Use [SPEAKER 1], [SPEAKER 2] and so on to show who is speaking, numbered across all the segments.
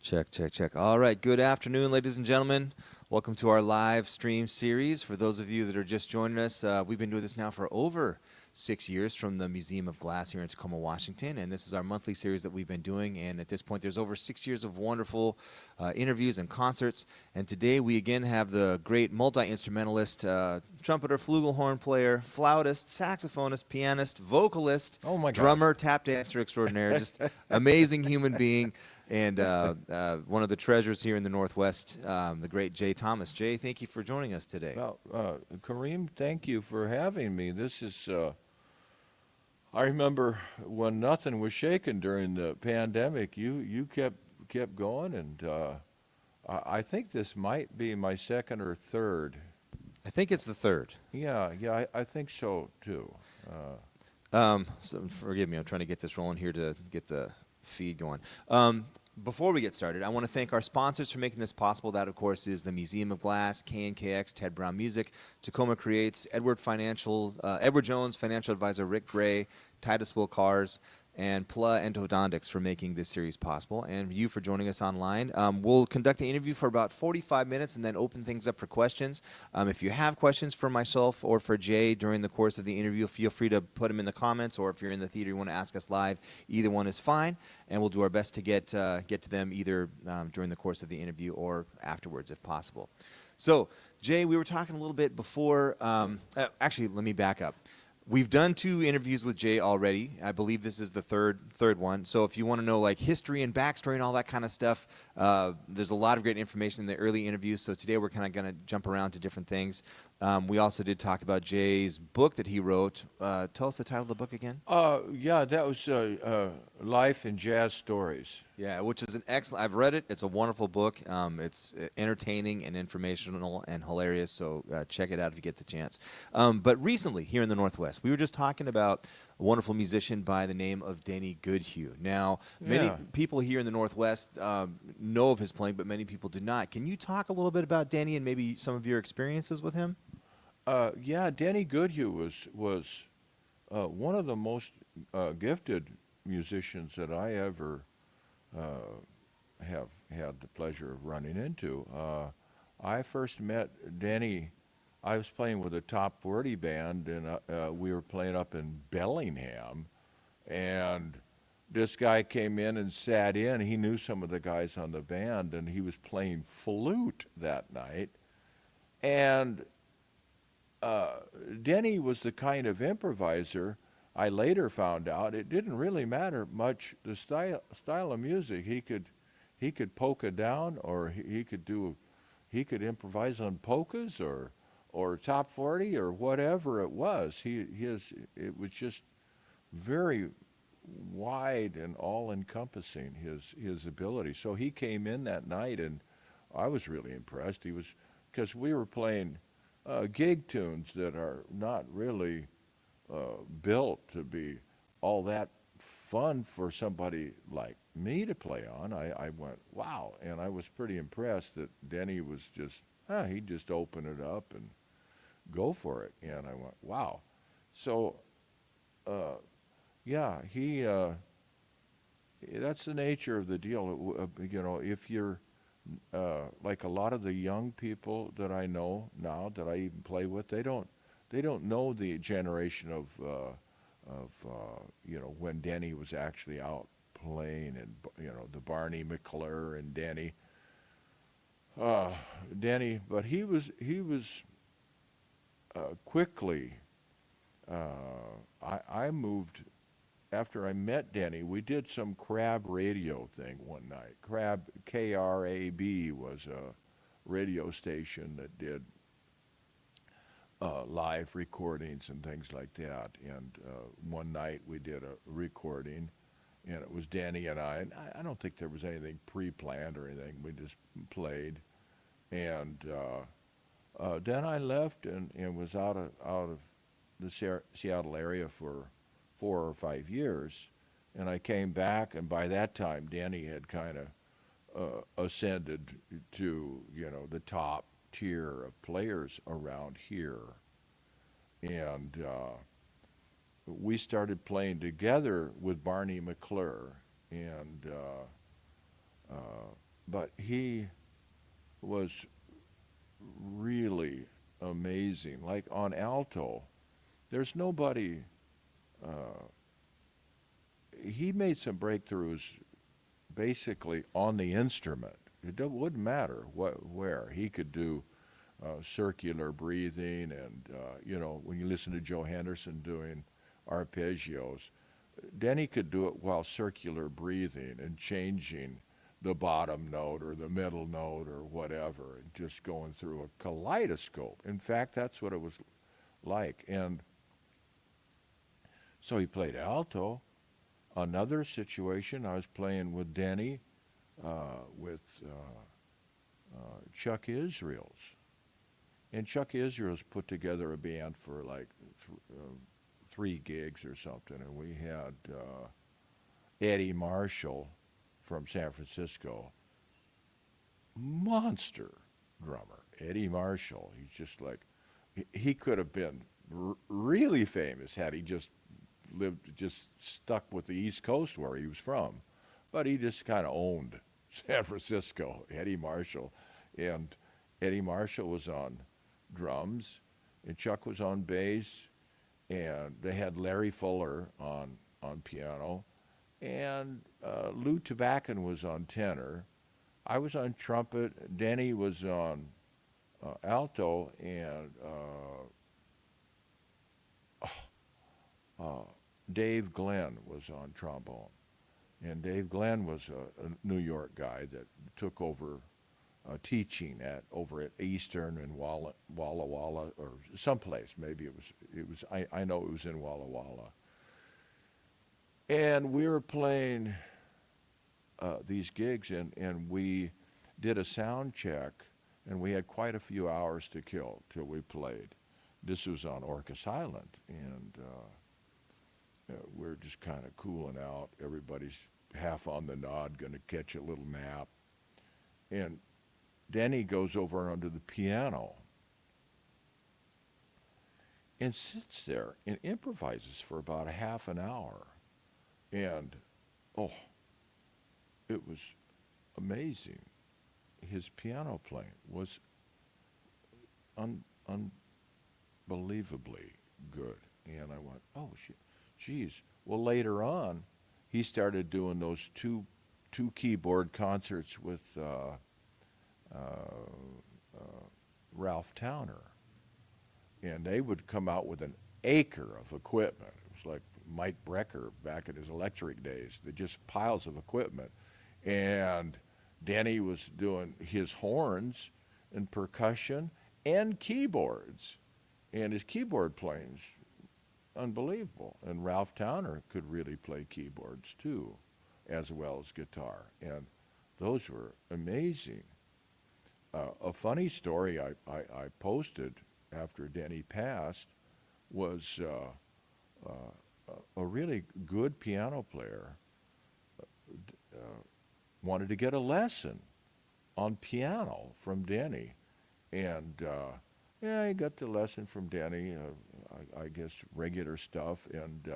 [SPEAKER 1] Check, check, check. All right. Good afternoon, ladies and gentlemen. Welcome to our live stream series. For those of you that are just joining us, we've been doing this now for over 6 years from the Museum of Glass here in Tacoma, Washington. And this is our monthly series that we've been doing. And at this point, there's over 6 years of wonderful interviews and concerts. And today we again have the great multi-instrumentalist, trumpeter, flugelhorn player, flautist, saxophonist, pianist, vocalist,
[SPEAKER 2] Oh my
[SPEAKER 1] drummer, tap dancer extraordinaire, just amazing human being. And one of the treasures here in the Northwest, the great Jay Thomas. Jay, thank you for joining us today.
[SPEAKER 2] Well, Kareem, thank you for having me. This is, I remember when nothing was shaken during the pandemic, you kept going, and I think this might be my second or third.
[SPEAKER 1] I think it's the third.
[SPEAKER 2] Yeah, I think so too.
[SPEAKER 1] So forgive me, I'm trying to get this rolling here to get the feed going. Before we get started, I want to thank our sponsors for making this possible. That, of course, is the Museum of Glass, KNKX, Ted Brown Music, Tacoma Creates, Edward Jones, Financial Advisor Rick Gray, Titus Will Cars, and PLA Endodontics for making this series possible, and you for joining us online. We'll conduct the interview for about 45 minutes and then open things up for questions. If you have questions for myself or for Jay during the course of the interview, feel free to put them in the comments, or if you're in the theater you want to ask us live, either one is fine, and we'll do our best to get to them either during the course of the interview or afterwards if possible. So, Jay, we were talking a little bit before. Actually, let me back up. We've done 2 interviews with Jay already. I believe this is the third one. So if you want to know like history and backstory and all that kind of stuff, there's a lot of great information in the early interviews. So today we're kind of going to jump around to different things. We also did talk about Jay's book that he wrote. Tell us the title of the book again.
[SPEAKER 2] Yeah, that was Life and Jazz Stories.
[SPEAKER 1] Yeah, which is an excellent. I've read it. It's a wonderful book. It's entertaining and informational and hilarious. So check it out if you get the chance. But recently, here in the Northwest, we were just talking about a wonderful musician by the name of Denny Goodhue. Now, many people here in the Northwest know of his playing, but many people do not. Can you talk a little bit about Denny and maybe some of your experiences with him?
[SPEAKER 2] Yeah, Denny Goodhue was one of the most gifted musicians that I ever have had the pleasure of running into. I first met Denny. I was playing with a top 40 band, and we were playing up in Bellingham, and this guy came in and sat in. He knew some of the guys on the band, and he was playing flute that night. And Denny was the kind of improviser. I later found out it didn't really matter much the style of music. He could polka down, or he could improvise on polkas or top 40 or whatever it was. It was just very wide and all-encompassing, his ability. So he came in that night, and I was really impressed. Because we were playing gig tunes that are not really built to be all that fun for somebody like me to play on. I went, wow, and I was pretty impressed that Denny was just, he'd just open it up and go for it. And I went, wow. So, yeah, that's the nature of the deal. If you're, like a lot of the young people that I know now that I even play with, they don't know the generation of when Denny was actually out playing, and the Barney McClure and Denny, but he was quickly. I moved after I met Denny. We did some Crab radio thing one night. KRAB was a radio station that did live recordings and things like that. And one night we did a recording, and it was Denny and I. And I don't think there was anything pre-planned or anything. We just played, and then I left and was out of the Seattle area for 4 or 5 years, and I came back, and by that time Denny had kind of ascended to the top tier of players around here, and we started playing together with Barney McClure, and but he was really amazing. Like on alto, there's nobody. He made some breakthroughs basically on the instrument. Wouldn't matter where. He could do circular breathing, and when you listen to Joe Henderson doing arpeggios, Denny could do it while circular breathing and changing the bottom note or the middle note or whatever, and just going through a kaleidoscope. In fact, that's what it was like. And so he played alto. Another situation, I was playing with Denny, with Chuck Israels. And Chuck Israels put together a band for like 3 gigs or something, and we had Eddie Marshall from San Francisco, monster drummer. Eddie Marshall, he's just like, he could have been really famous had he just stuck with the East Coast where he was from. But he just kind of owned San Francisco, Eddie Marshall. And Eddie Marshall was on drums, and Chuck was on bass, and they had Larry Fuller on piano, and Lou Tobacco was on tenor. I was on trumpet. Denny was on alto, and Dave Glenn was on trombone. And Dave Glenn was a New York guy that took over teaching over at Eastern and Walla Walla or someplace. Maybe it was. I know it was in Walla Walla. And we were playing these gigs, and we did a sound check, and we had quite a few hours to kill till we played. This was on Orcas Island, and we're just kind of cooling out. Everybody's half on the nod, going to catch a little nap. And Denny goes over onto the piano and sits there and improvises for about a half an hour. And, it was amazing. His piano playing was unbelievably good. And I went, oh, geez. Well, later on, he started doing those two keyboard concerts with Ralph Towner. And they would come out with an acre of equipment. It was like Mike Brecker back in his electric days. They're just piles of equipment. And Denny was doing his horns and percussion and keyboards. And his keyboard playing's unbelievable. And Ralph Towner could really play keyboards too, as well as guitar. And those were amazing. A funny story I posted after Denny passed was a really good piano player wanted to get a lesson on piano from Denny. And he got the lesson from Denny, I guess regular stuff, and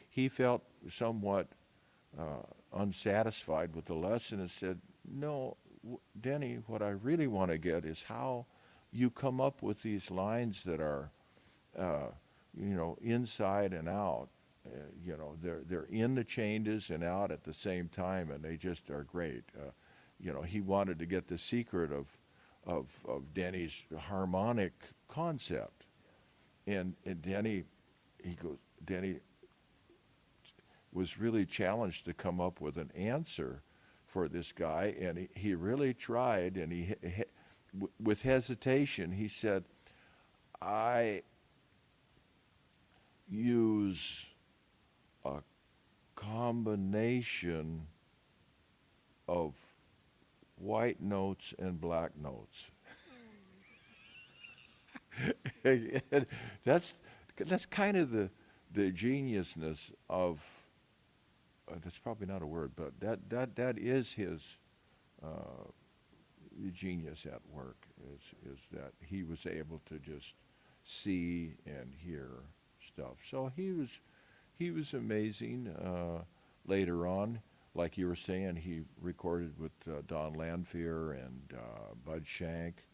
[SPEAKER 2] he felt somewhat unsatisfied with the lesson and said, no, Denny, what I really want to get is how you come up with these lines that are, inside and out. They're in the changes and out at the same time, and they just are great. He wanted to get the secret of Denny's harmonic concept, and Denny was really challenged to come up with an answer for this guy, and he really tried, and with hesitation, he said, I use a combination of white notes and black notes. That's kind of the geniusness of, that's probably not a word, but that is his genius at work, is that he was able to just see and hear stuff. So he was amazing. Later on, like you were saying, he recorded with Don Lanphier and Bud Shank.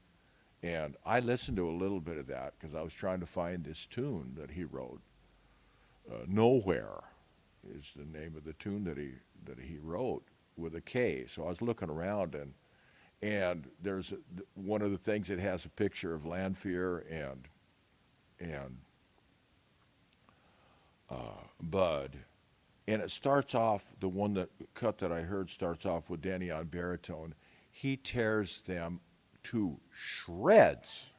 [SPEAKER 2] And I listened to a little bit of that because I was trying to find this tune that he wrote. Nowhere is the name of the tune that he wrote with a K. So I was looking around, and there's one of the things that has a picture of Lanphier and Bud, and it starts off, the one that cut that I heard starts off with Denny on baritone. He tears them to shreds.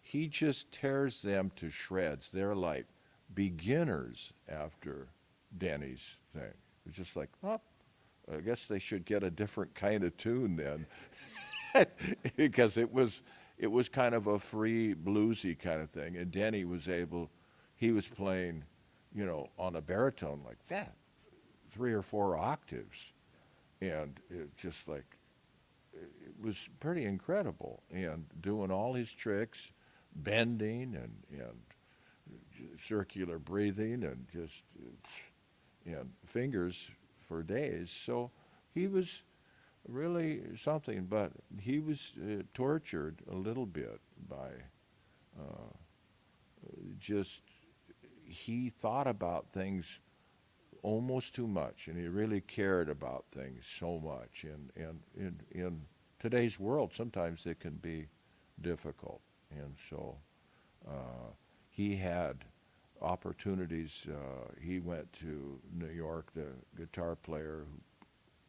[SPEAKER 2] He just tears them to shreds. They're like beginners after Denny's thing. It's just like, oh, I guess they should get a different kind of tune then. Because it was kind of a free bluesy kind of thing, and Denny was he was playing, on a baritone like that, 3 or 4 octaves, and it just like, it was pretty incredible, and doing all his tricks, bending and circular breathing and just and fingers for days. So he was really something, but he was tortured a little bit by just, he thought about things almost too much, and he really cared about things so much. And in today's world, sometimes it can be difficult. And so he had opportunities. He went to New York, the guitar player who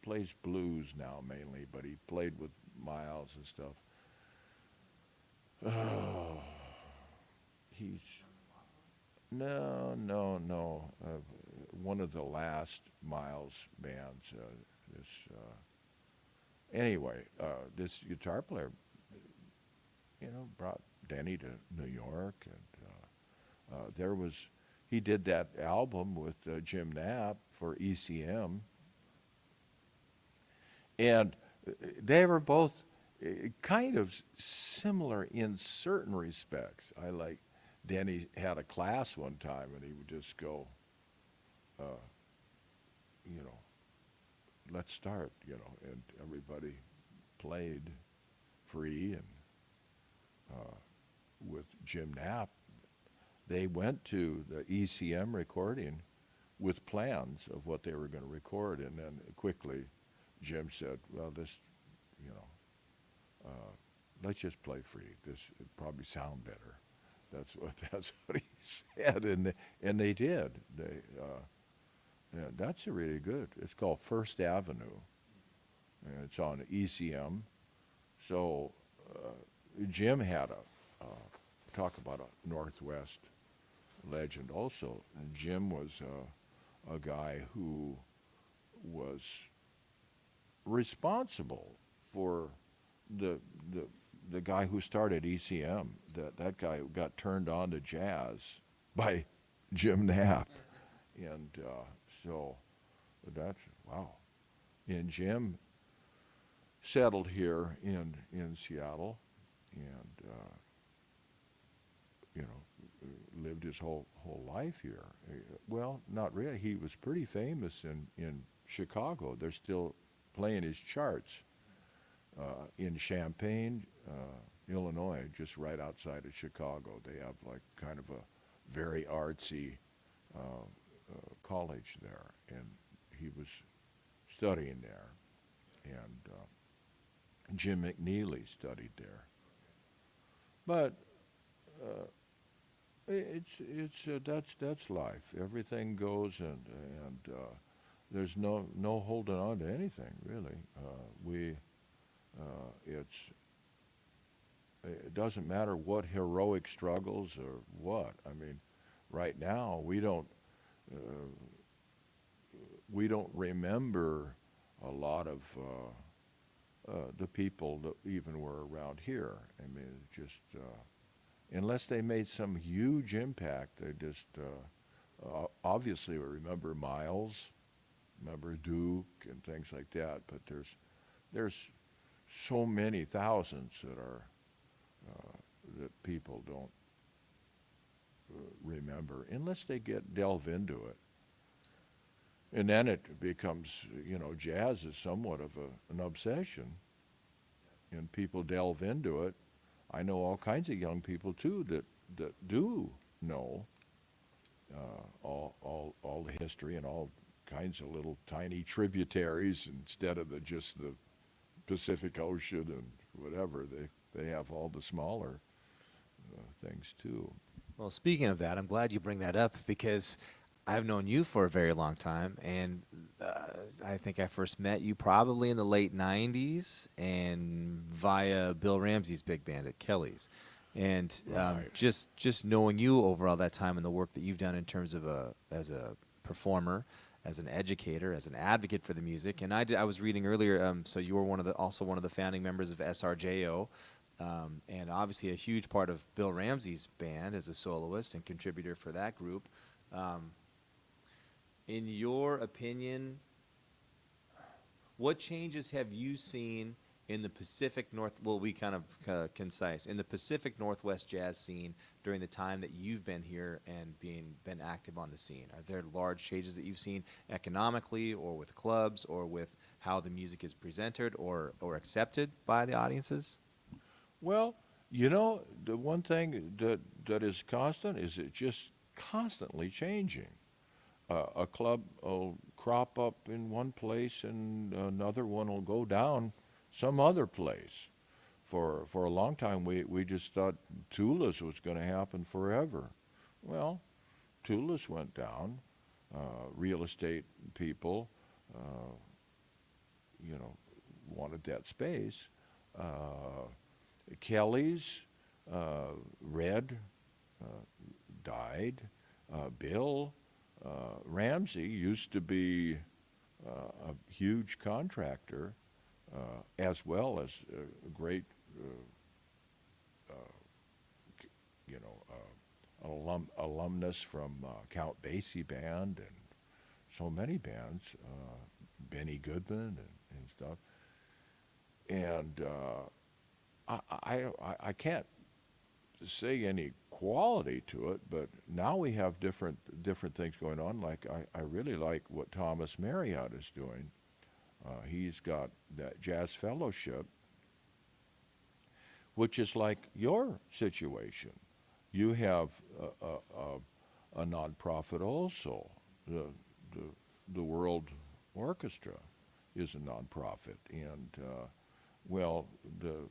[SPEAKER 2] plays blues now mainly, but he played with Miles and stuff. Oh, he's, no. One of the last Miles bands. Anyway, this guitar player, brought Denny to New York, and he did that album with Jim Knapp for ECM, and they were both kind of similar in certain respects. Denny had a class one time, and he would just go, let's start, and everybody played free. And with Jim Knapp, they went to the ECM recording with plans of what they were going to record, and then quickly Jim said, well, this, let's just play free. This would probably sound better. That's what he said, and they did. Yeah, that's a really good. It's called First Avenue, and it's on ECM. So Jim had talk about a Northwest legend also. And Jim was a guy who was responsible for the guy who started ECM. That guy got turned on to jazz by Jim Knapp, and so that's wow. And Jim settled here in Seattle, and lived his whole life here. Well, not really. He was pretty famous in Chicago. They're still playing his charts in Champaign, Illinois, just right outside of Chicago. They have like kind of a very artsy college there, and he was studying there, and Jim McNeely studied there. But that's life. Everything goes, and there's no holding on to anything really. It doesn't matter what heroic struggles or what. I mean, right now we don't remember a lot of the people that even were around here. I mean, just unless they made some huge impact, they just obviously we remember Miles, remember Duke and things like that. But there's so many thousands that are that people don't remember unless they delve into it. And then it becomes, jazz is somewhat of an obsession, and people delve into it. I know all kinds of young people too that do know all the history and all kinds of little tiny tributaries instead of just the Pacific Ocean and whatever. They have all the smaller things too.
[SPEAKER 1] Well, speaking of that, I'm glad you bring that up because I've known you for a very long time, and I think I first met you probably in the late '90s, and via Bill Ramsey's big band at Kelly's, and
[SPEAKER 2] Right.
[SPEAKER 1] just knowing you over all that time and the work that you've done in terms of as a performer, as an educator, as an advocate for the music, and I was reading earlier, so you were also one of the founding members of SRJO. And obviously a huge part of Bill Ramsey's band as a soloist and contributor for that group. In your opinion, what changes have you seen in the Pacific Well, we kind of concise. In the Pacific Northwest jazz scene during the time that you've been here and been active on the scene? Are there large changes that you've seen economically or with clubs or with how the music is presented or accepted by the audiences?
[SPEAKER 2] Well, the one thing that is constant is it's just constantly changing. A club will crop up in one place and another one will go down some other place. For a long time, we just thought Tula's was going to happen forever. Well, Tula's went down. Real estate people, wanted that space. Kelly's, Red, died. Bill Ramsey used to be a huge contractor, as well as a great, alumnus from Count Basie Band and so many bands, Benny Goodman and stuff. And I can't say any quality to it, but now we have different things going on. Like I really like what Thomas Marriott is doing. He's got that jazz fellowship, which is like your situation. You have a nonprofit also. The World Orchestra is a nonprofit, and the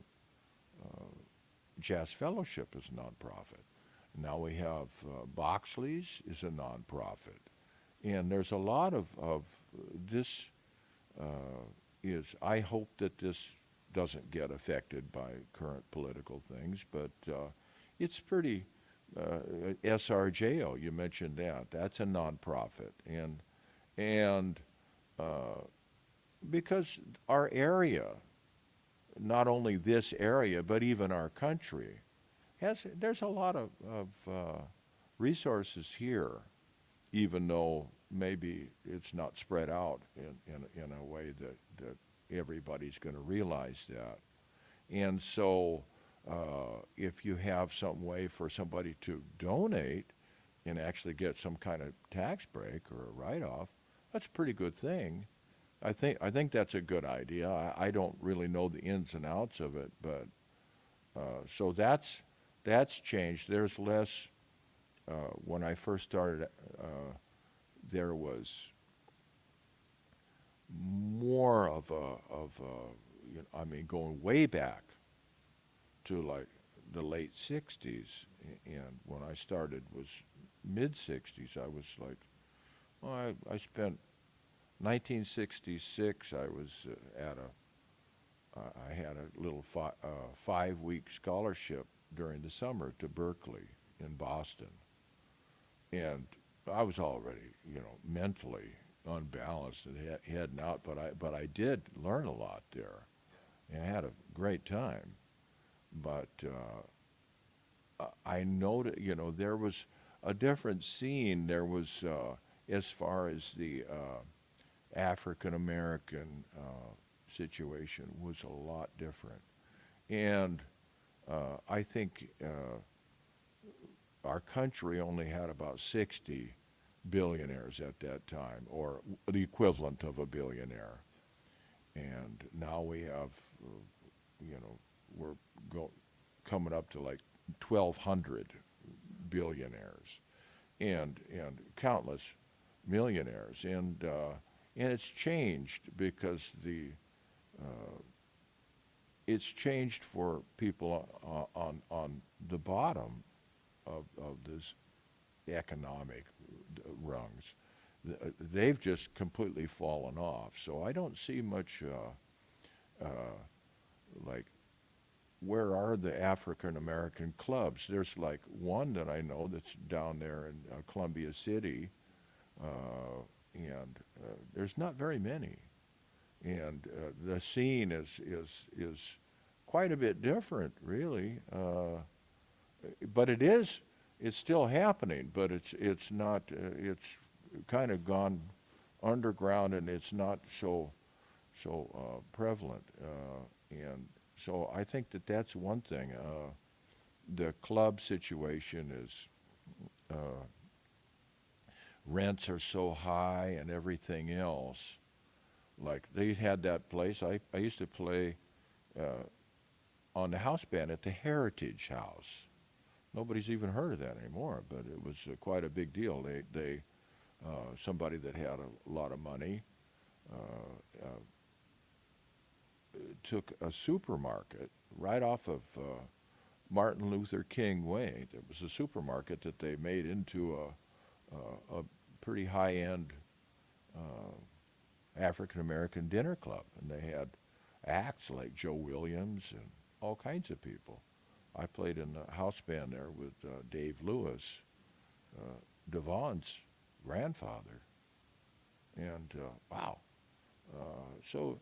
[SPEAKER 2] Jazz Fellowship is a nonprofit. Now we have Boxley's is a nonprofit, and there's a lot of this. I hope that this doesn't get affected by current political things, but it's pretty. SRJO, you mentioned that. That's a nonprofit, and because our area, not only this area, but even our country, there's a lot of resources here, even though maybe it's not spread out in a way that everybody's going to realize that. And so if you have some way for somebody to donate and actually get some kind of tax break or a write-off, that's a pretty good thing. I think that's a good idea. I don't really know the ins and outs of it, but so that's changed. There's less. When I first started, there was more of a going way back to like the late '60s, and when I started was mid-'60s. I was like, well, I spent 1966. I was I had a little 5-week scholarship during the summer to Berklee in Boston, and I was already, mentally unbalanced and heading out, but I did learn a lot there, and I had a great time. But I noted, there was a different scene. There was, as far as the African American situation, was a lot different, and I think our country only had about 60 billionaires at that time, or the equivalent of a billionaire. And now we have, we're coming up to like 1,200 billionaires, and countless millionaires, and it's changed because it's changed for people on the bottom of this economic rungs. They've just completely fallen off. So I don't see much like, where are the African American clubs? There's like one that I know that's down there in Columbia City, and there's not very many. And the scene is quite a bit different, really. But it's still happening, but it's not, it's kind of gone underground, and it's not so prevalent. And so I think that's one thing. The club situation is, rents are so high and everything else. Like, they had that place, I used to play on the house band at the Heritage House. Nobody's even heard of that anymore, but it was quite a big deal. They somebody that had a lot of money took a supermarket right off of Martin Luther King Way. There was a supermarket that they made into a pretty high-end African-American dinner club, and they had acts like Joe Williams and all kinds of people. I played in the house band there with Dave Lewis, Devon's grandfather, and wow. So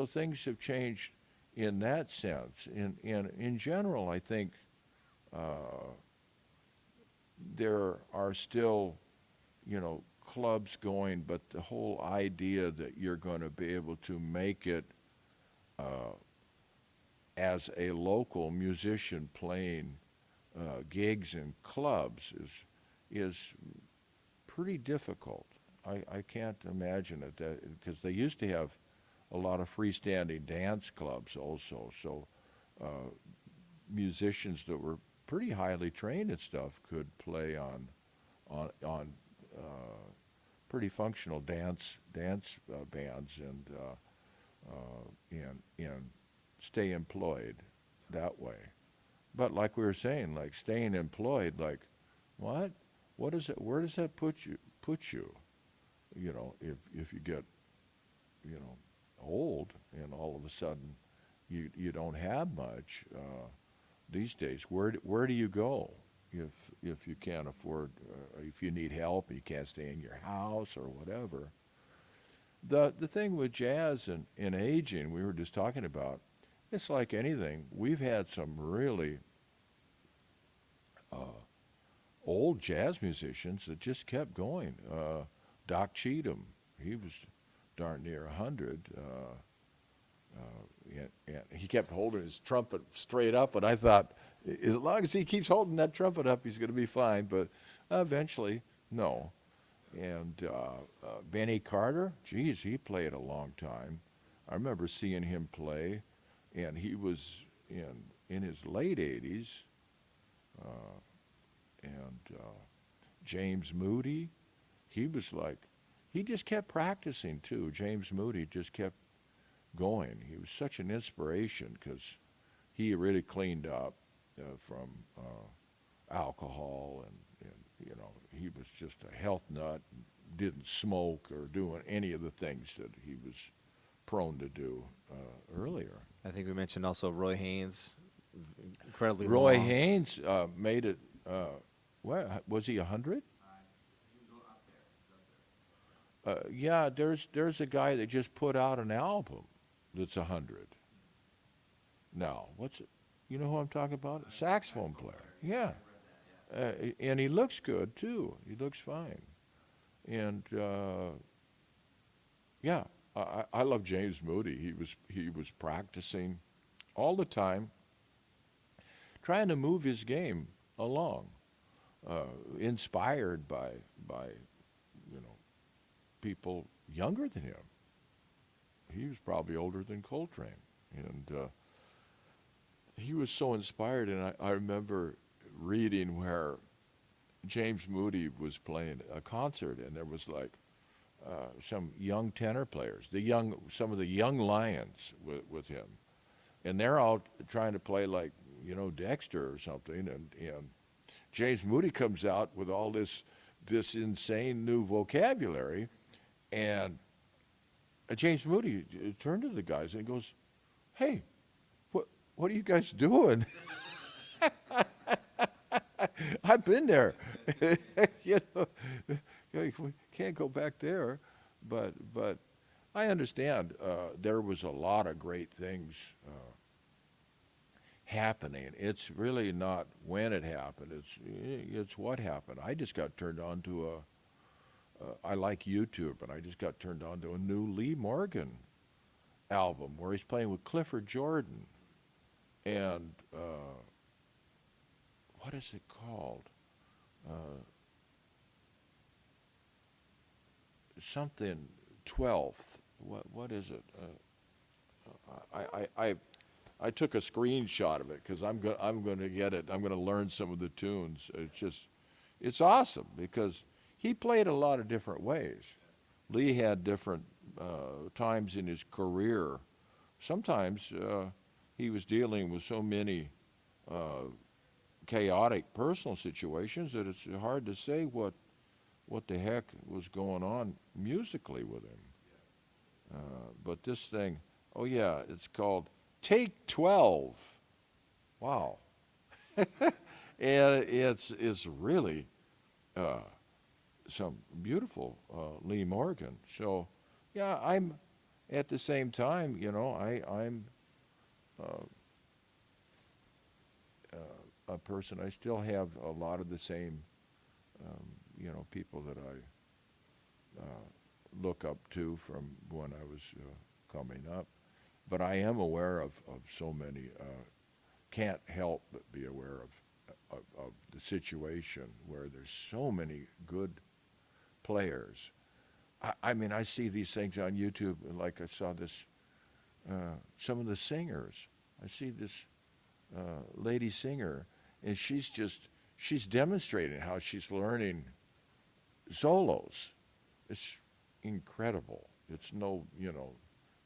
[SPEAKER 2] things have changed in that sense. In general, I think there are still, clubs going, but the whole idea that you're going to be able to make it as a local musician playing gigs in clubs is pretty difficult. I can't imagine it, because they used to have a lot of freestanding dance clubs also, so musicians that were pretty highly trained and stuff could play on pretty functional dance bands and stay employed that way. But like we were saying, like, staying employed, like, what is it? Where does that put you? If you get, old, and all of a sudden you don't have much these days. Where do you go if you can't afford, if you need help and you can't stay in your house or whatever? The thing with jazz and aging, we were just talking about, it's like anything. We've had some really old jazz musicians that just kept going. Doc Cheatham, he was darn near 100. And he kept holding his trumpet straight up, and I thought, as long as he keeps holding that trumpet up, he's going to be fine. But eventually, no. And Benny Carter, geez, he played a long time. I remember seeing him play, and he was in his late 80s. James Moody, he was like, he just kept practicing too. James Moody just kept going. He was such an inspiration because he really cleaned up from alcohol, and he was just a health nut, and didn't smoke or doing any of the things that he was prone to do earlier.
[SPEAKER 1] I think we mentioned also Roy Haynes, incredibly
[SPEAKER 2] Roy
[SPEAKER 1] long.
[SPEAKER 2] Haynes made it, what, was he 100? Yeah, there's a guy that just put out an album that's 100. Now, what's it? You know who I'm talking about? Saxophone player. Yeah. And he looks good too. He looks fine. And yeah, I love James Moody. He was practicing all the time, trying to move his game along, inspired by people younger than him. He was probably older than Coltrane. And he was so inspired, and I remember reading where James Moody was playing a concert, and there was like some young tenor players, some of the young lions with him, and they're all trying to play like, you know, Dexter or something, and James Moody comes out with all this insane new vocabulary, and James Moody turned to the guys and goes, "Hey, what are you guys doing?" I've been there. You know, we can't go back there, but I understand there was a lot of great things happening. It's really not when it happened. It's what happened. I just got turned on to I like YouTube, and I just got turned on to a new Lee Morgan album where he's playing with Clifford Jordan, and what is it called? Something 12th. What is it? I took a screenshot of it because I'm going to get it. I'm going to learn some of the tunes. It's awesome because he played a lot of different ways. Lee had different times in his career. Sometimes he was dealing with so many chaotic personal situations that it's hard to say what the heck was going on musically with him. But this thing, oh yeah, it's called Take 12. Wow. And it's really some beautiful Lee Morgan. So yeah, I'm at the same time, you know, I'm a person. I still have a lot of the same, you know, people that I look up to from when I was coming up. But I am aware of so many. Can't help but be aware of the situation where there's so many good players. I mean, I see these things on YouTube, like I saw this, some of the singers. I see this lady singer, and she's demonstrating how she's learning solos. It's incredible. It's no, you know,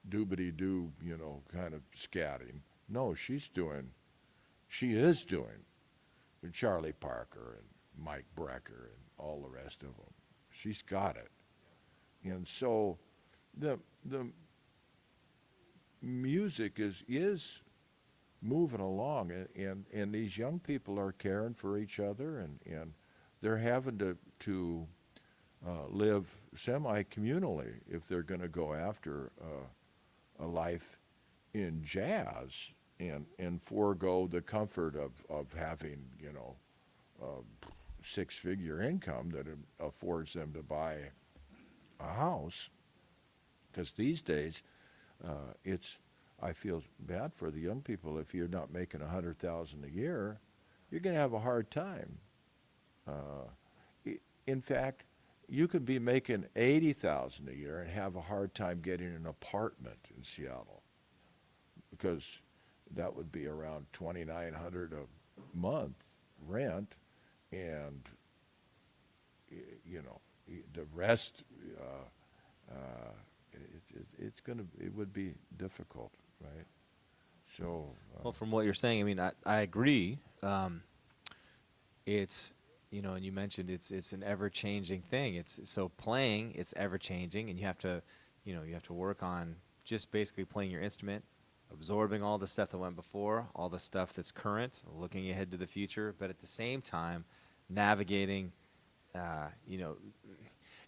[SPEAKER 2] doobity-doo, you know, kind of scatting. No, she is doing Charlie Parker and Mike Brecker and all the rest of them. She's got it. And so the music is moving along, and these young people are caring for each other, and they're having to live semi-communally if they're going to go after a life in jazz and forego the comfort of having, you know, a six-figure income that affords them to buy a house. Because these days, I feel bad for the young people. If you're not making $100,000 a year, you're going to have a hard time. In fact, you could be making $80,000 a year and have a hard time getting an apartment in Seattle, because that would be around $2,900 a month rent, and you know, the rest. It would be difficult, right? So.
[SPEAKER 1] Well, from what you're saying, I mean, I agree. It's, you know, and you mentioned it's an ever-changing thing. So playing, it's ever-changing, and you have to work on just basically playing your instrument, absorbing all the stuff that went before, all the stuff that's current, looking ahead to the future, but at the same time, navigating, you know,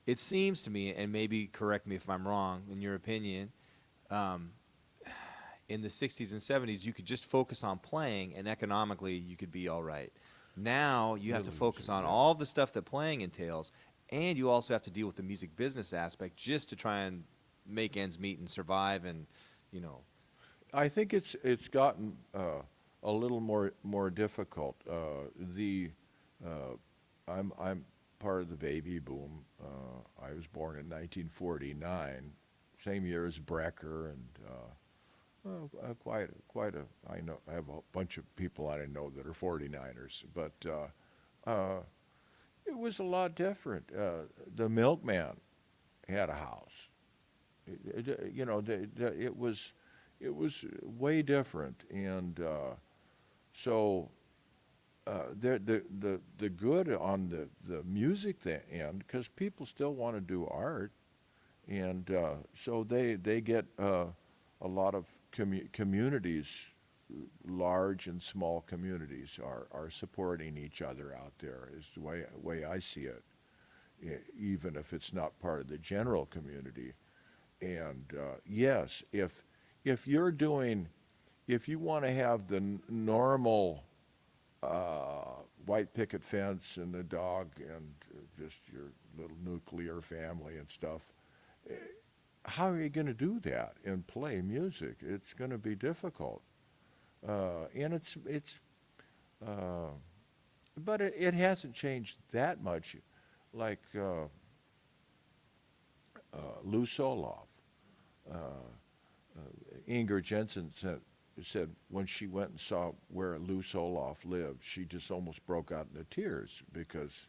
[SPEAKER 1] it seems to me, and maybe correct me if I'm wrong, in your opinion, in the 60s and 70s, you could just focus on playing, and economically, you could be all right. Now, you have to focus on all the stuff that playing entails, and you also have to deal with the music business aspect just to try and make ends meet and survive, and, you know.
[SPEAKER 2] I think it's gotten a little more difficult. I'm part of the baby boom. I was born in 1949, same year as Brecker, and I know I have a bunch of people I know that are 49ers, but it was a lot different. The milkman had a house. It was way different, and so the good on the music end, because people still want to do art, and so they get a lot of communities, large and small communities, are supporting each other out there. Is the way I see it, even if it's not part of the general community. And yes, if you're doing, if you want to have the normal white picket fence and the dog and just your little nuclear family and stuff, how are you going to do that and play music? It's going to be difficult, and but it hasn't changed that much. Like Lou Soloff, Inger Jensen said when she went and saw where Lou Soloff lived, she just almost broke out into tears, because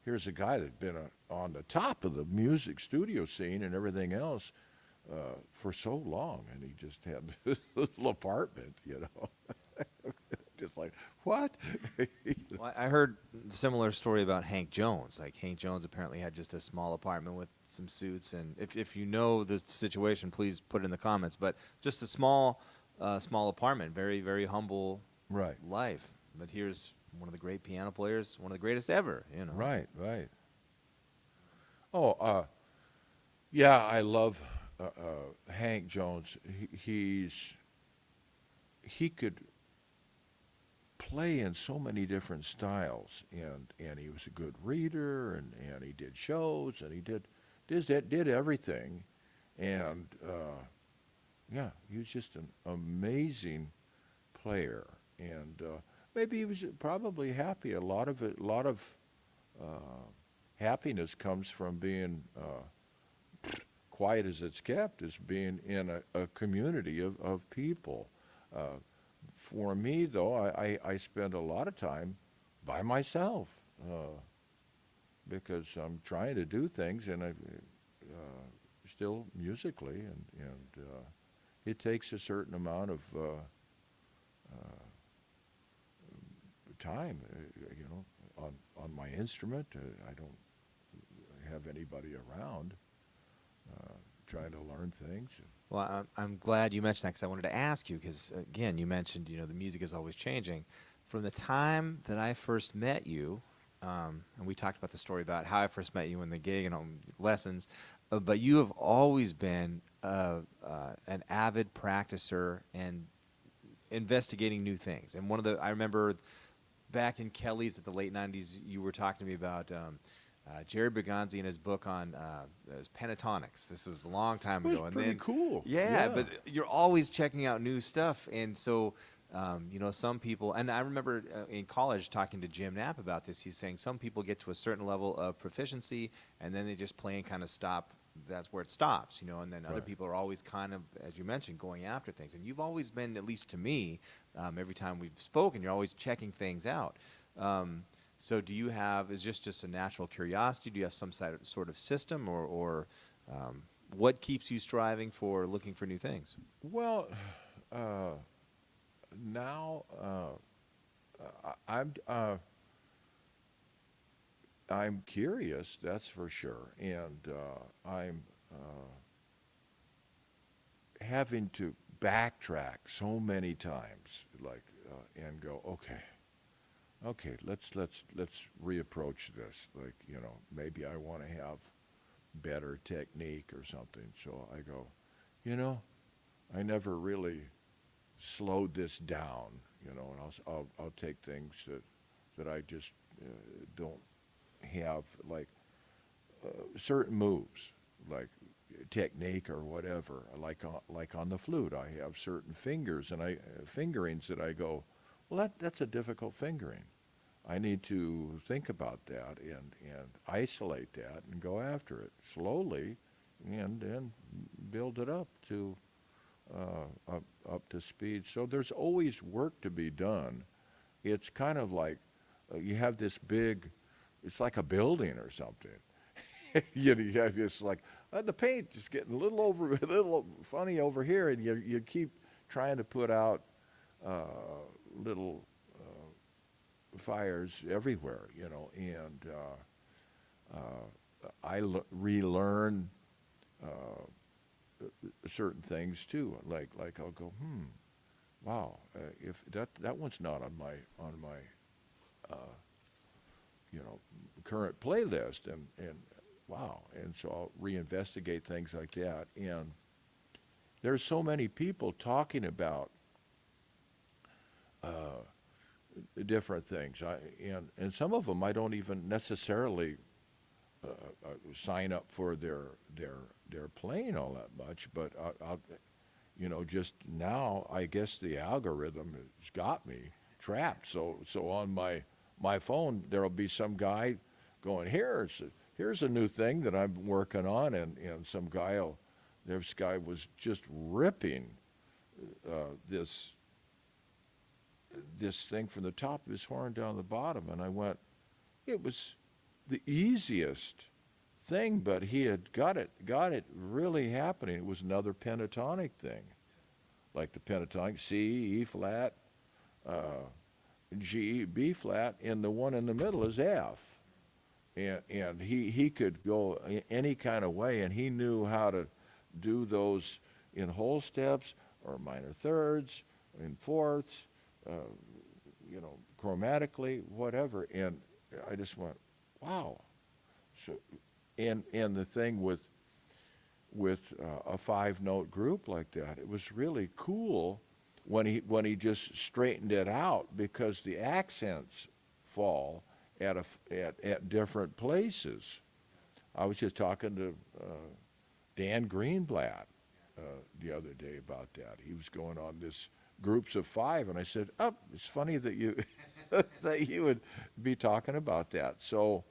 [SPEAKER 2] here's a guy that'd been on the top of the music studio scene and everything else for so long, and he just had this little apartment, just like, what?
[SPEAKER 1] Well, I heard a similar story about Hank Jones. Like, Hank Jones apparently had just a small apartment with some suits, and if you know the situation, please put it in the comments. But just a small apartment, very, very humble
[SPEAKER 2] Right.
[SPEAKER 1] life. But here's one of the great piano players, one of the greatest ever.
[SPEAKER 2] Right. Oh, yeah, I love Hank Jones. He could play in so many different styles, and he was a good reader, and he did shows, and he did everything, and yeah, he was just an amazing player, and maybe he was probably happy. A lot of happiness comes from being quiet as it's kept, as being in a community of people. For me, though, I spend a lot of time by myself because I'm trying to do things, and I still musically, and it takes a certain amount of time, on my instrument. I don't have anybody around trying to learn things.
[SPEAKER 1] Well, I'm glad you mentioned that, because I wanted to ask you, because, again, you mentioned, the music is always changing. From the time that I first met you, and we talked about the story about how I first met you in the gig and lessons, but you have always been an avid practicer and investigating new things. And I remember back in Kelly's at the late 90s, you were talking to me about Jerry Bergonzi and his book on it was pentatonics. This was a long time ago.
[SPEAKER 2] It was pretty cool.
[SPEAKER 1] Yeah, but you're always checking out new stuff. And so, some people, and I remember in college talking to Jim Knapp about this, he's saying some people get to a certain level of proficiency, and then they just play and kind of stop. That's where it stops, and then other people are always kind of, as you mentioned, going after things. And you've always been, at least to me, every time we've spoken, you're always checking things out. So do you have, is this just a natural curiosity? Do you have some sort of system, or what keeps you striving for looking for new things?
[SPEAKER 2] Well, now I'm curious, that's for sure, and I'm having to backtrack so many times, and go, okay, let's reapproach this. Maybe I want to have better technique or something. So I go, I never really slowed this down, and I'll take things that I just don't have, like certain moves, like technique or whatever. Like on the flute, I have certain fingers and fingerings that I go, well, that's a difficult fingering. I need to think about that and isolate that and go after it slowly, and then build it up to up to speed. So there's always work to be done. It's kind of like you have this big, it's like a building or something. You have this like the paint just getting a little funny over here, and you keep trying to put out little fires everywhere, and relearn certain things too. Like I'll go, wow, if that one's not on my current playlist, and wow, and so I'll reinvestigate things like that. And there's so many people talking about different things, and some of them I don't even necessarily sign up for their playing all that much, but I'll just now I guess the algorithm has got me trapped. So on my phone there'll be some guy going, here's a new thing that I'm working on, and this guy was just ripping this thing from the top of his horn down the bottom, and I went, it was the easiest thing, but he had got it really happening. It was another pentatonic thing, like the pentatonic C, E flat, G, B flat, and the one in the middle is F. And he could go any kind of way, and he knew how to do those in whole steps or minor thirds, in fourths, chromatically, whatever. And I just went, wow. So, and the thing with a 5-note group like that, it was really cool when he just straightened it out, because the accents fall at different places. I was just talking to Dan Greenblatt the other day about that. He was going on this groups of 5, and I said, "Oh, it's funny that you that you would be talking about that." So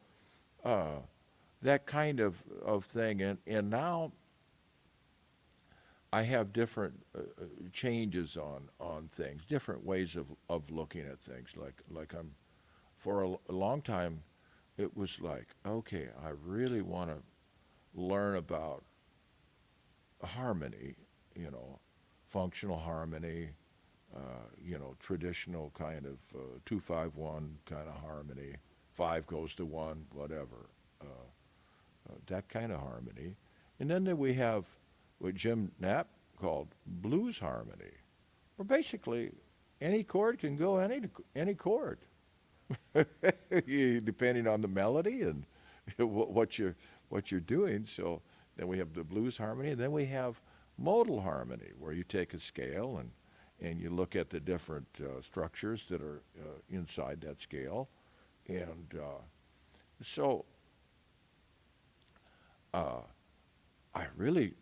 [SPEAKER 2] that kind of thing, and now I have different changes on things, different ways of looking at things. Like I'm, for a long time, it was like, okay, I really want to learn about harmony, functional harmony, traditional kind of 2-5-1 kind of harmony, 5 goes to 1, whatever, that kind of harmony. And then we have what Jim Knapp called blues harmony, where basically any chord can go any chord, depending on the melody and what you're doing. So then we have the blues harmony, and then we have modal harmony, where you take a scale and you look at the different structures that are inside that scale. And so I really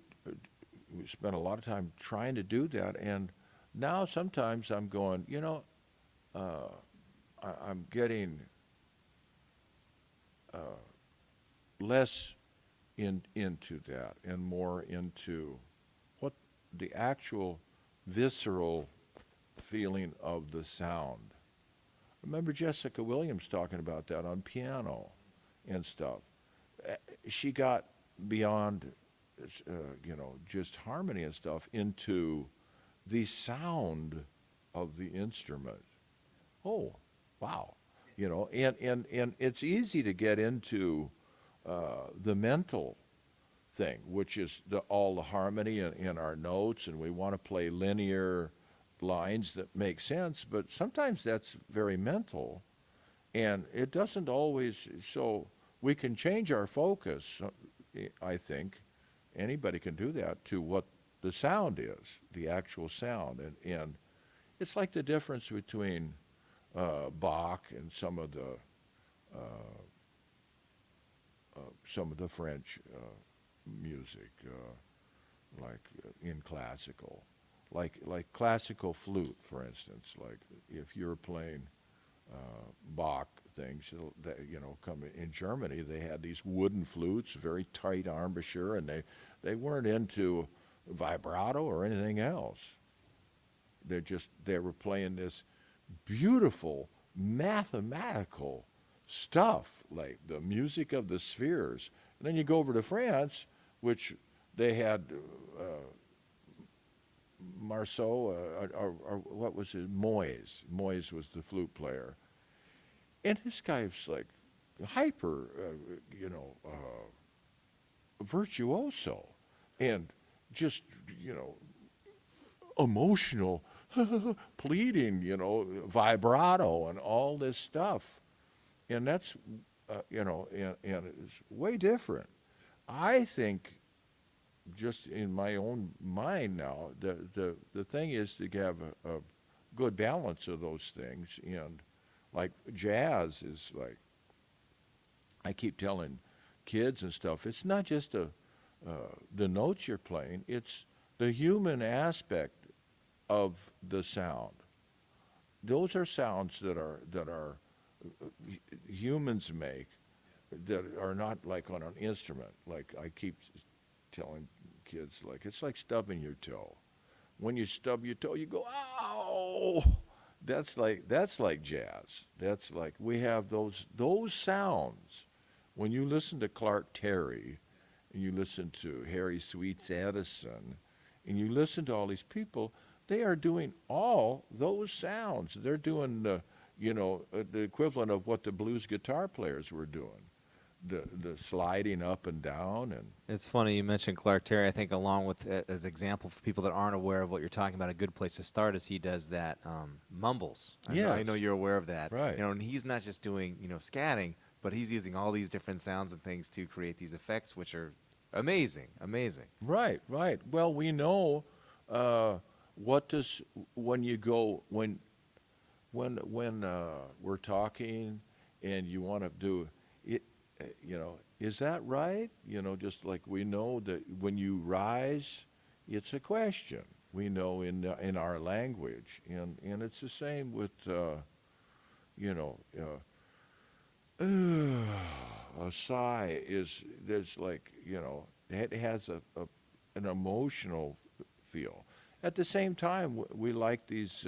[SPEAKER 2] spent a lot of time trying to do that, and now sometimes I'm going, I'm getting less into that and more into what the actual visceral feeling of the sound. Remember Jessica Williams talking about that on piano and stuff. She got beyond, just harmony and stuff into the sound of the instrument. Oh, wow. And it's easy to get into the mental thing, which is all the harmony in our notes, and we want to play linear lines that make sense, but sometimes that's very mental, and it doesn't always. So we can change our focus, I think. Anybody can do that, to what the sound is, the actual sound. And it's like the difference between Bach and some of the French music, like in classical, like classical flute, for instance. Like if you're playing Bach things that, come in Germany. They had these wooden flutes, very tight embouchure, and they weren't into vibrato or anything else. They were playing this beautiful mathematical stuff, like the music of the spheres. And then you go over to France, which they had Marceau, or what was it, Moyes. Moyes was the flute player. And this guy's like hyper, virtuoso, and just, emotional, pleading, vibrato and all this stuff. And that's, and it's way different. I think, just in my own mind now, the thing is to have a good balance of those things. And like jazz is like, I keep telling kids and stuff, it's not just the notes you're playing, it's the human aspect of the sound. Those are sounds that are humans make, that are not like on an instrument. Like I keep telling kids, like it's like stubbing your toe. When you stub your toe, you go, ow! That's like jazz. That's like, we have those sounds. When you listen to Clark Terry, and you listen to Harry Sweets Edison, and you listen to all these people, they are doing all those sounds. They're doing the equivalent of what the blues guitar players were doing. The sliding up and down. And
[SPEAKER 1] It's funny you mentioned Clark Terry. I think along with, as example for people that aren't aware of what you're talking about, a good place to start is he does that mumbles. I know you're aware of that.
[SPEAKER 2] Right.
[SPEAKER 1] And he's not just doing scatting, but he's using all these different sounds and things to create these effects, which are amazing.
[SPEAKER 2] Right. Well, we know when we're talking and you want to do it, is that right? Just like we know that when you rise, it's a question. We know in our language, and it's the same with a sigh there's like it has an emotional feel. At the same time, we like these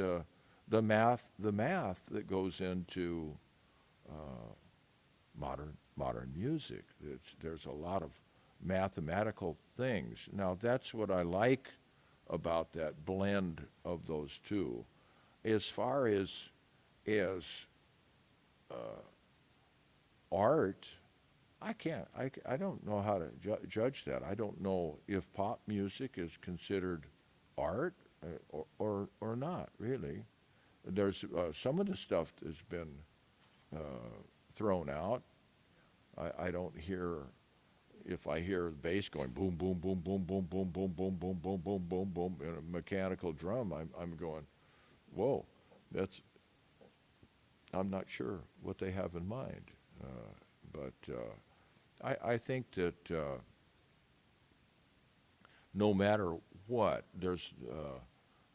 [SPEAKER 2] the math that goes into modern music. There's a lot of mathematical things. Now that's what I like about that blend of those two. As far as art, I don't know how to judge that. I don't know if pop music is considered art or not, really. There's some of the stuff that's been thrown out. I don't hear, if I hear the bass going boom, boom, boom, boom, boom, boom, boom, boom, boom, boom, boom, boom, boom, in a mechanical drum, I'm going, whoa, I'm not sure what they have in mind. But I think that no matter what, there's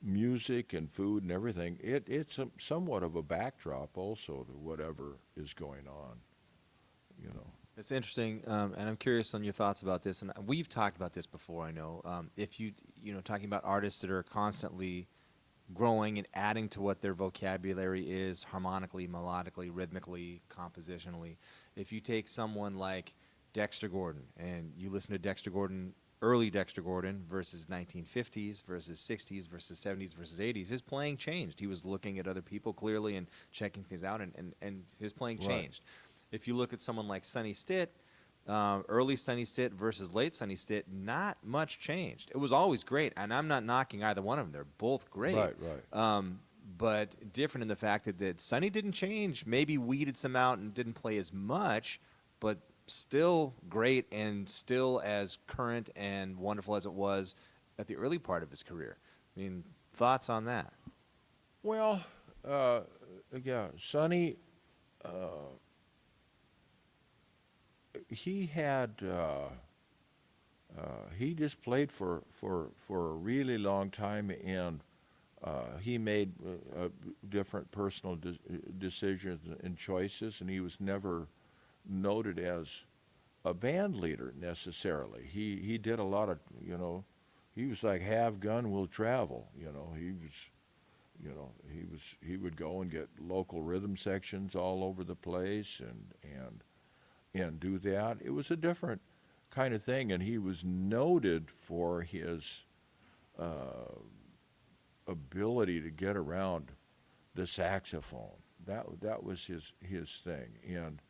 [SPEAKER 2] music and food and everything. It's somewhat of a backdrop also to whatever is going on.
[SPEAKER 1] It's interesting, and I'm curious on your thoughts about this. And we've talked about this before, I know. If talking about artists that are constantly growing and adding to what their vocabulary is harmonically, melodically, rhythmically, compositionally. If you take someone like Dexter Gordon and you listen to Dexter Gordon, early Dexter Gordon versus 1950s versus 60s versus 70s versus 80s, his playing changed. He was looking at other people clearly and checking things out, and his playing changed. If you look at someone like Sonny Stitt, early Sonny Stitt versus late Sonny Stitt, not much changed. It was always great, and I'm not knocking either one of them. They're both great.
[SPEAKER 2] Right.
[SPEAKER 1] But different in the fact that Sonny didn't change, maybe weeded some out and didn't play as much, but still great and still as current and wonderful as it was at the early part of his career. I mean, thoughts on that?
[SPEAKER 2] Well, yeah, Sonny, he had he just played for a really long time, and he made different personal decisions and choices, and he was never noted as a band leader necessarily. He did a lot of, he was like, have gun, will travel. He would go and get local rhythm sections all over the place and do that. It was a different kind of thing, and he was noted for his ability to get around the saxophone. That was his thing, and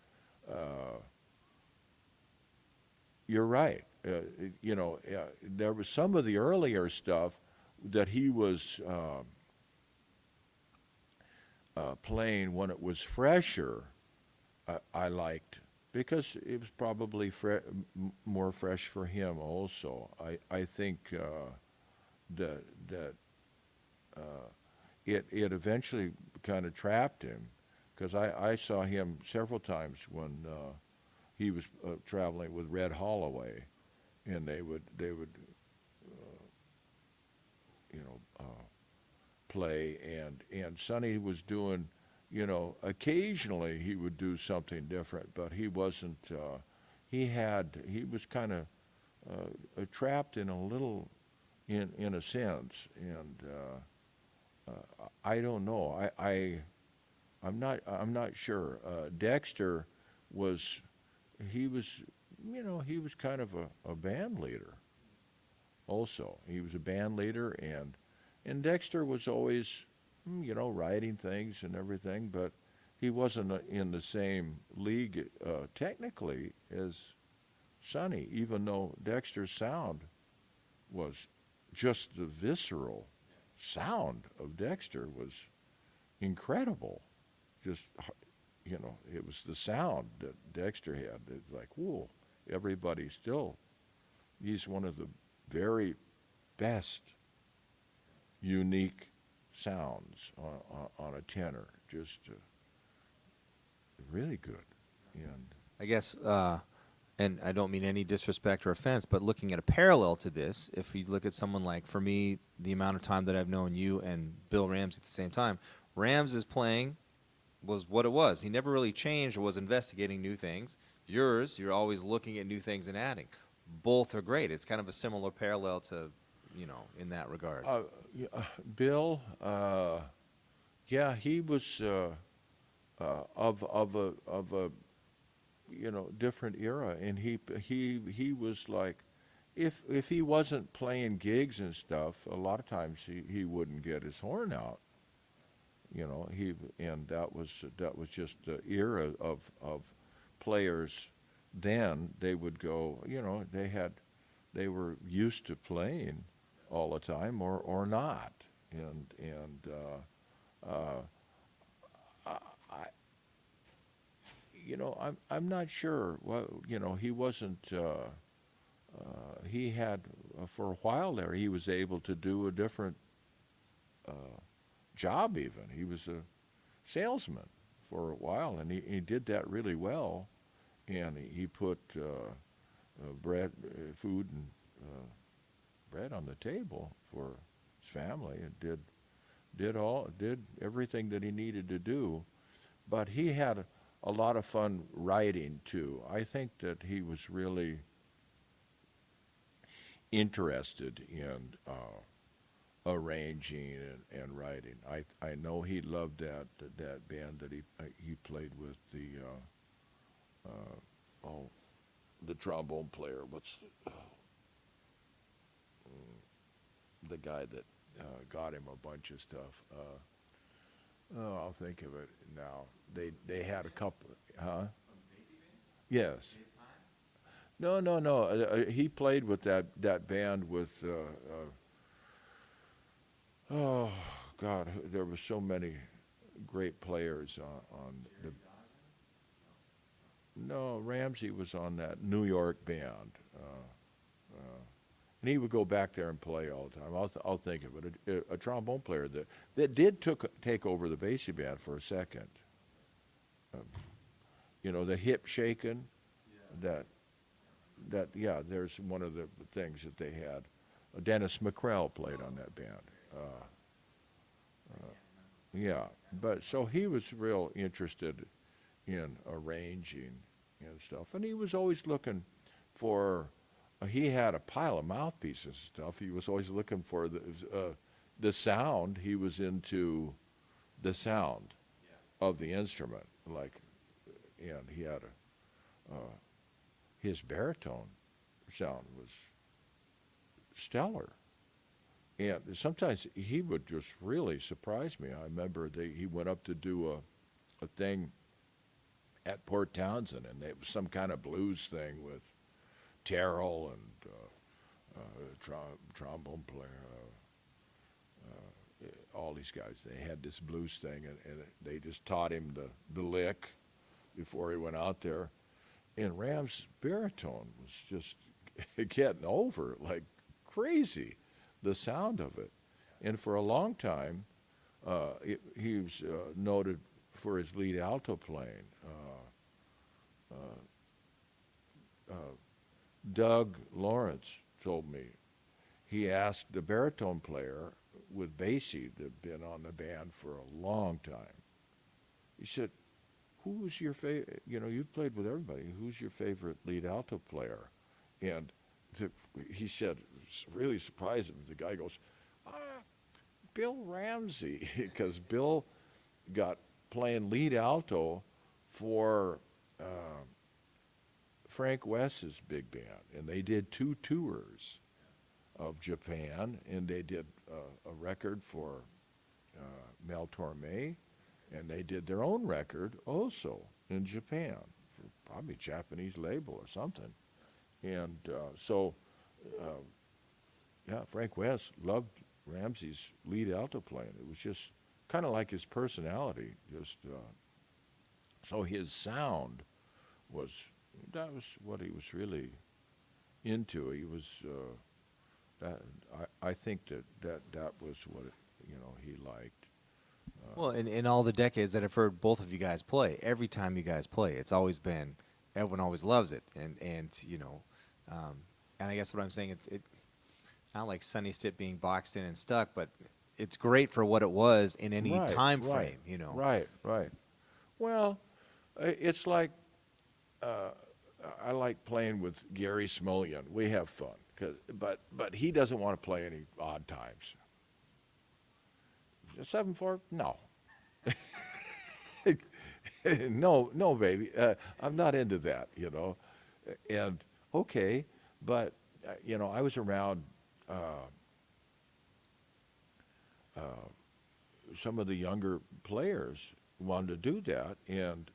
[SPEAKER 2] you're right. There was some of the earlier stuff that he was playing when it was fresher. I liked, because it was probably more fresh for him also. I think that it eventually kind of trapped him, because I saw him several times when he was traveling with Red Holloway, and they would play, and Sonny was doing, occasionally he would do something different, but he wasn't. He was kind of trapped in a little, in a sense, and I don't know. I'm not sure. Dexter was. He was kind of a band leader also. He was a band leader, and Dexter was always, writing things and everything, but he wasn't in the same league technically as Sonny, even though Dexter's sound was just the visceral sound of Dexter was incredible. Just, it was the sound that Dexter had. It's like, whoa, everybody still, he's one of the very best unique sounds on a tenor. Just really good. And
[SPEAKER 1] I guess, and I don't mean any disrespect or offense, but looking at a parallel to this, if you look at someone like, for me, the amount of time that I've known you and Bill Rams at the same time, Rams' playing was what it was. He never really changed or was investigating new things. Yours, you're always looking at new things and adding. Both are great. It's kind of a similar parallel to, in that regard.
[SPEAKER 2] Bill, yeah, he was of a different era, and he was like, if he wasn't playing gigs and stuff, a lot of times he wouldn't get his horn out. And that was just the era of players. Then they would go, they were used to playing all the time or not, and I'm not sure. Well, he wasn't. He had for a while there. He was able to do a different job. Even he was a salesman for a while, and he did that really well. And he put bread, food, and bread on the table for his family, and did everything that he needed to do. But he had a lot of fun writing too. I think that he was really interested in arranging and writing. I know he loved that band that he played with, the trombone player. What's the guy that got him a bunch of stuff? I'll think of it now. They had a couple, huh? Yes. No. He played with that band with. Oh God, there were so many great players on the. No, Ramsey was on that New York band, and he would go back there and play all the time. I'll think of it. A trombone player that did take over the Basie band for a second. The hip shaking, that yeah. There's one of the things that they had. Dennis McCrell played on that band. yeah. But so he was real interested in arranging and stuff, and he was always looking for. He had a pile of mouthpieces and stuff. He was always looking for the sound. He was into the sound of the instrument, like, and he had his baritone sound was stellar. And sometimes he would just really surprise me. I remember he went up to do a thing at Port Townsend, and it was some kind of blues thing with Terrell and trombone player, all these guys. They had this blues thing, and they just taught him the lick before he went out there. And Ram's baritone was just getting over it like crazy, the sound of it. And for a long time, he was noted for his lead alto playing. Doug Lawrence told me he asked the baritone player with Basie that had been on the band for a long time. He said, "Who's your favorite? You know, you've played with everybody. Who's your favorite lead alto player?" And he said, it's really surprised him. The guy goes, Bill Ramsey, because Bill got playing lead alto for Frank West's big band, and they did 2 tours of Japan, and they did a record for Mel Torme, and they did their own record also in Japan for probably a Japanese label or something. And Frank West loved Ramsey's lead alto playing. It was just kind of like his personality. Just so his sound that was what he was really into. He was I think that was what he liked.
[SPEAKER 1] Well, in all the decades that I've heard both of you guys play, every time you guys play, it's always been, everyone always loves it, and I guess what I'm saying, it's not like Sonny Stitt being boxed in and stuck, but it's great for what it was in any time frame,
[SPEAKER 2] Right. Well, it's like I like playing with Gary Smulyan. We have fun, but he doesn't want to play any odd times. 7/4? No. No, baby. I'm not into that, And okay, but I was around some of the younger players wanted to do that, and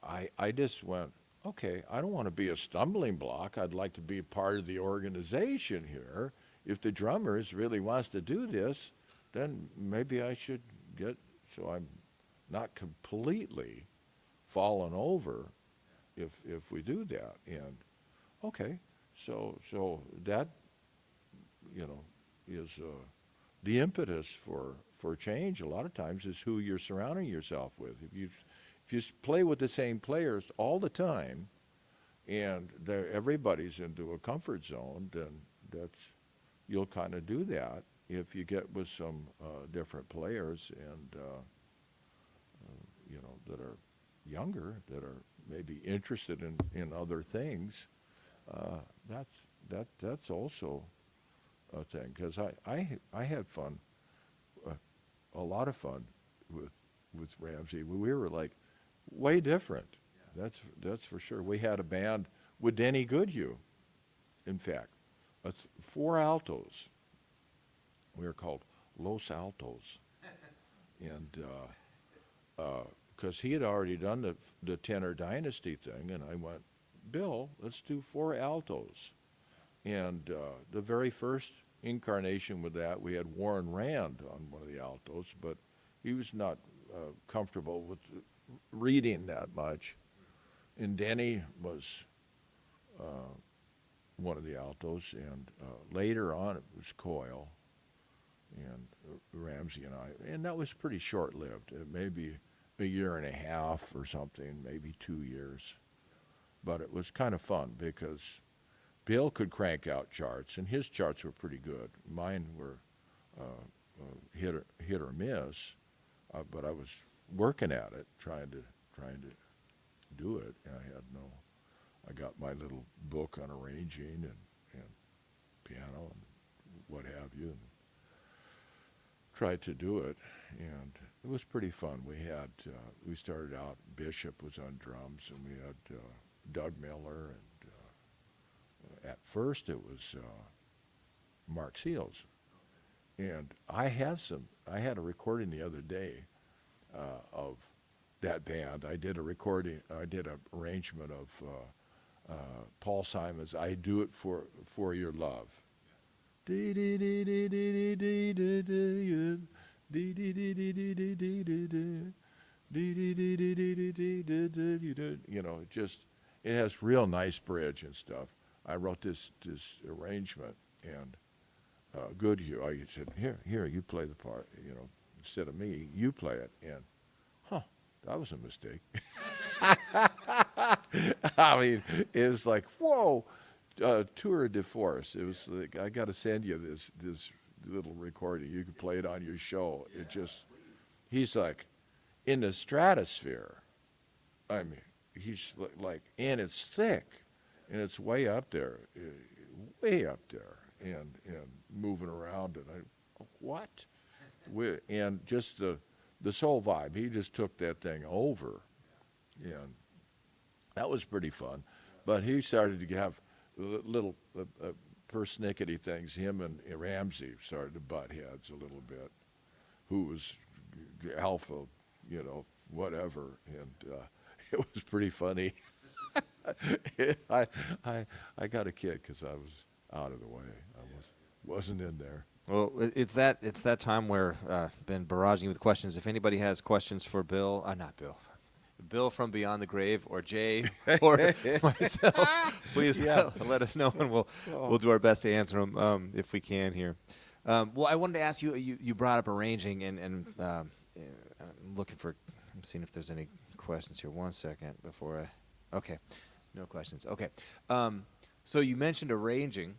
[SPEAKER 2] I just went, okay, I don't want to be a stumbling block. I'd like to be a part of the organization here. If the drummers really wants to do this, then maybe I should so I'm not completely falling over if we do that. And okay, so that is the impetus for change. A lot of times is who you're surrounding yourself with. If you play with the same players all the time, and everybody's into a comfort zone, then you'll kind of do that. If you get with some different players and that are younger, that are maybe interested in other things, that's also a thing. Because I had fun, a lot of fun with Ramsey. We were like way different. That's for sure. We had a band with Denny Goodhue, in fact, 4 altos. We were called Los Altos, and because he had already done the tenor dynasty thing, and I went, Bill, let's do 4 altos. And the very first incarnation with that, we had Warren Rand on one of the altos, but he was not comfortable with reading that much. And Denny was one of the altos, and later on it was Coyle and Ramsey and I, and that was pretty short-lived, maybe a year and a half or something, maybe 2 years. But it was kind of fun because Bill could crank out charts, and his charts were pretty good. Mine were hit or miss, but I was working at it, trying to do it. And I got my little book on arranging and piano and what have you, and tried to do it, and it was pretty fun. We started out, Bishop was on drums, and we had Doug Miller, and at first it was Mark Seals. And I had a recording the other day of that band. I did an arrangement of Paul Simon's "I Do It for Your Love." It has real nice bridge and stuff. I wrote this arrangement, and Goodhue, I said, here, you play the part, instead of me, you play it. And, that was a mistake. I mean, it was like, whoa, tour de force. It was like, I got to send you this little recording. You can play it on your show. He's like in the stratosphere. I mean, he's like, and it's thick, and it's way up there, and moving around, and what? And just the soul vibe. He just took that thing over, and that was pretty fun. But he started to have little persnickety things. Him and Ramsey started to butt heads a little bit. Who was alpha, whatever, and it was pretty funny. I got a kick because I was out of the way. I wasn't in there.
[SPEAKER 1] Well, it's that time where been barraging with questions. If anybody has questions for Bill, not Bill, Bill from Beyond the Grave, or Jay, or myself, please let us know, and we'll do our best to answer them if we can here. Well, I wanted to ask you. You brought up arranging, and I'm seeing if there's any questions here. 1 second before I. Okay, no questions. Okay, so you mentioned arranging.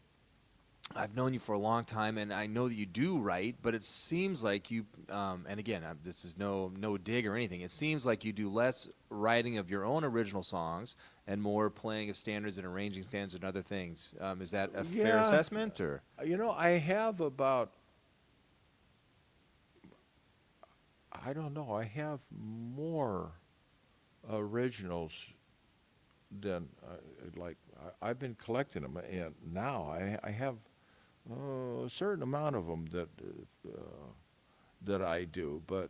[SPEAKER 1] I've known you for a long time, and I know that you do write, but it seems like you, and again, this is no dig or anything, it seems like you do less writing of your own original songs and more playing of standards and arranging standards and other things. Is that a fair assessment? Or?
[SPEAKER 2] I have about, I don't know, I have more originals than, I've been collecting them, and now I have a certain amount of them that I do, but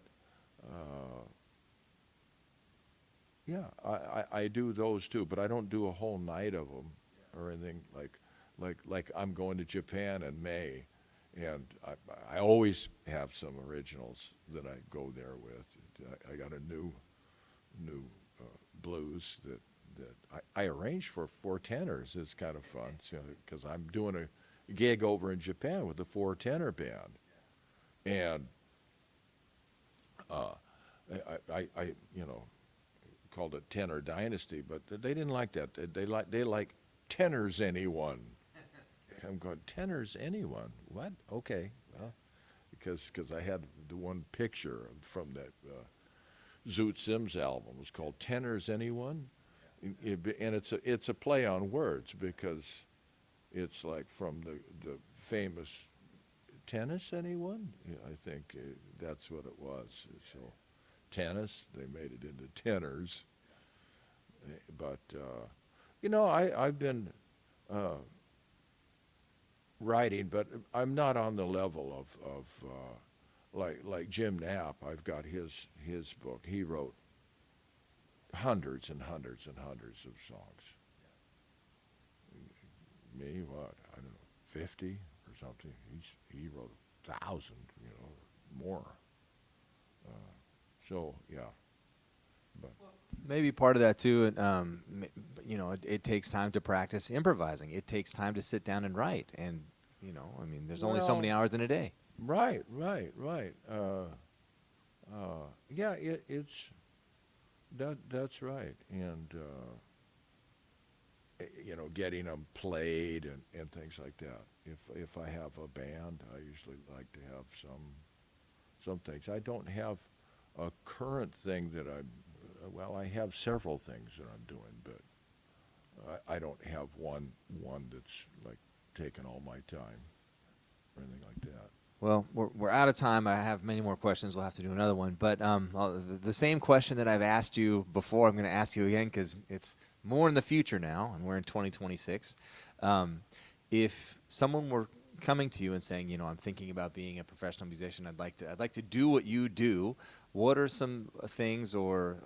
[SPEAKER 2] I do those too, but I don't do a whole night of them or anything like I'm going to Japan in May, and I always have some originals that I go there with. I got a new blues that I arranged for 4 tenors. It's kind of fun, because I'm doing a gig over in Japan with the 4 tenor band, and I called it Tenor Dynasty, but they didn't like that. They like tenors anyone. I'm going, tenors anyone? What? Okay, well, because I had the one picture from that Zoot Sims album. It was called Tenors Anyone. And it's a play on words, because it's like from the famous Tennis Anyone? Yeah, I think that's what it was. So tennis, they made it into tenors. But I've been writing, but I'm not on the level of like Jim Knapp. I've got his book. He wrote hundreds and hundreds and hundreds of songs. Me, what? I don't know, 50 or something. He wrote 1,000, more. So yeah. But
[SPEAKER 1] maybe part of that too, it takes time to practice improvising. It takes time to sit down and write, and there's only so many hours in a day.
[SPEAKER 2] Right. Yeah, it's. That's right, and getting them played and things like that. If I have a band, I usually like to have some some things. I don't have a current thing that well, I have several things that I'm doing, but I don't have one that's like taking all my time or anything like that.
[SPEAKER 1] Well, we're out of time. I have many more questions. We'll have to do another one. But the same question that I've asked you before, I'm going to ask you again because it's more in the future now, and we're in 2026. If someone were coming to you and saying, you know, I'm thinking about being a professional musician, I'd like to do what you do. What are some things or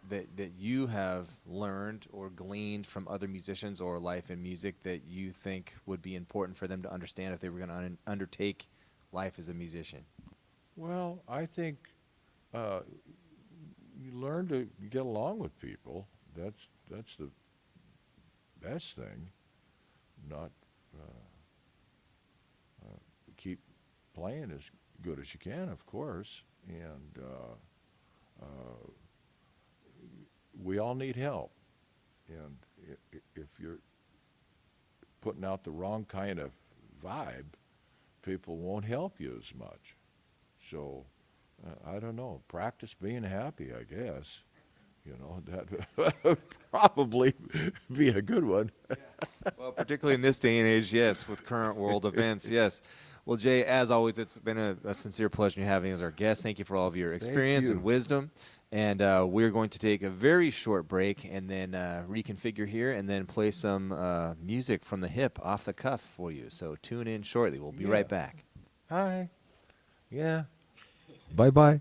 [SPEAKER 1] that you have learned or gleaned from other musicians or life in music that you think would be important for them to understand if they were going to undertake life as a musician?
[SPEAKER 2] Well, I think you learn to get along with people. That's the best thing. Not keep playing as good as you can, of course, and we all need help. And if you're putting out the wrong kind of vibe, people won't help you as much. So, I don't know, practice being happy, I guess. You know, that would probably be a good one.
[SPEAKER 1] Yeah. Well, particularly in this day and age, yes, with current world events, yes. Well, Jay, as always, it's been a sincere pleasure having you as our guest. Thank you for all of your experience and wisdom. And we're going to take a very short break and then reconfigure here and then play some music from the hip off the cuff for you. So tune in shortly. We'll be right back.
[SPEAKER 2] Hi. Yeah. Bye-bye.